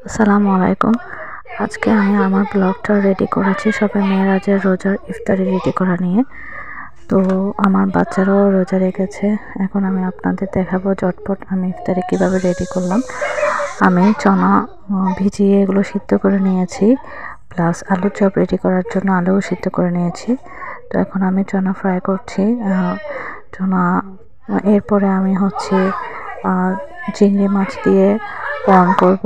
আসসালামু আলাইকুম। আজকে আমি আমার ব্লগটা রেডি করেছি সবে মেরাজের রোজার ইফতারি রেডি করা নিয়ে। তো আমার বাচ্চারাও রোজা রেখেছে। এখন আমি আপনাদের দেখাবো ঝটপট আমি ইফতারি কিভাবে রেডি করলাম। আমি চনা ভিজিয়ে এগুলো সিদ্ধ করে নিয়েছি, প্লাস আলুর চপ রেডি করার জন্য আলুও সিদ্ধ করে নিয়েছি। তো এখন আমি চনা ফ্রাই করছি। চনা এরপরে আমি চিংড়ি মাছ দিয়ে পর্ন করব।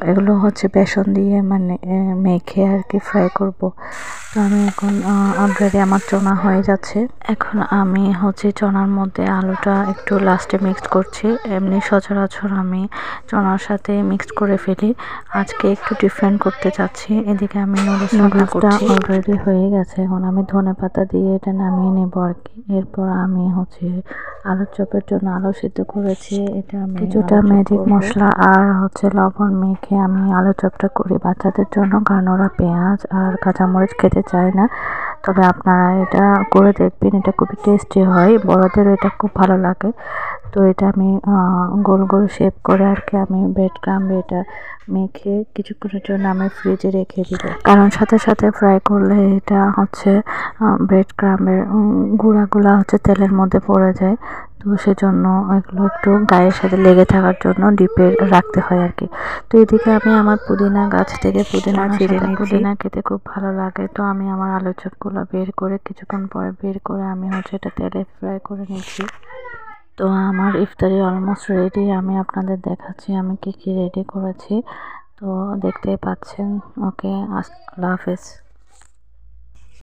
এগুলো বেসন দিয়ে মানে মেখে আর কি ফ্রাই করব। তো আমি এখন অলরেডি আমার চনা হয়ে যাচ্ছে। এখন আমি চনার মধ্যে আলুটা একটু লাস্টে মিক্সড করছি। এমনি সচরাচর আমি চনার সাথে মিক্সড করে ফেলি, আজকে একটু ডিফারেন্ট করতে চাচ্ছি। এদিকে আমি নুডলসটা অলরেডি হয়ে গেছে। এখন আমি ধনেপাতা দিয়ে এটা নামিয়ে নেব আর কি। এরপর আমি আলুর চপের জন্য আলু সিদ্ধ করেছি। এটা আমি কিছুটা ম্যাজিক মশলা আর লবণ মেখে আমি আলু চপটা করি বাচ্চাদের জন্য, কারণ ওরা পেঁয়াজ আর কাঁচামরিচ খেতে চায় না। তবে আপনারা এটা করে দেখবেন, এটা খুবই টেস্টি হয়, বড়দেরও এটা খুব ভালো লাগে। তো এটা আমি গোল গোল শেপ করে আর কি আমি ব্রেড ক্রাম্বে এটা মেখে কিছুক্ষণের জন্য আমি ফ্রিজে রেখে দিব, কারণ সাথে সাথে ফ্রাই করলে এটা ব্রেড ক্রাম্বের গুঁড়াগুলা তেলের মধ্যে পড়ে যায়। তো সেজন্য এগুলো একটু গায়ের সাথে লেগে থাকার জন্য ডিপে রাখতে হয় আর কি। তো এদিকে আমি আমার পুদিনা গাছ থেকে পুদিনা ছিঁড়ে নিচ্ছি। পুদিনা খেতে খুব ভালো লাগে। তো আমি আমার আলু চপগুলো বের করে কিছুক্ষণ পরে আমি এটা তেলে ফ্রাই করে নিচ্ছি। তো আমার ইফতারি অলমোস্ট রেডি। আমি আপনাদের দেখাচ্ছি আমি কি কি রেডি করেছি। তো দেখতেই পাচ্ছেন। ওকে, আল্লাহ হাফেজ।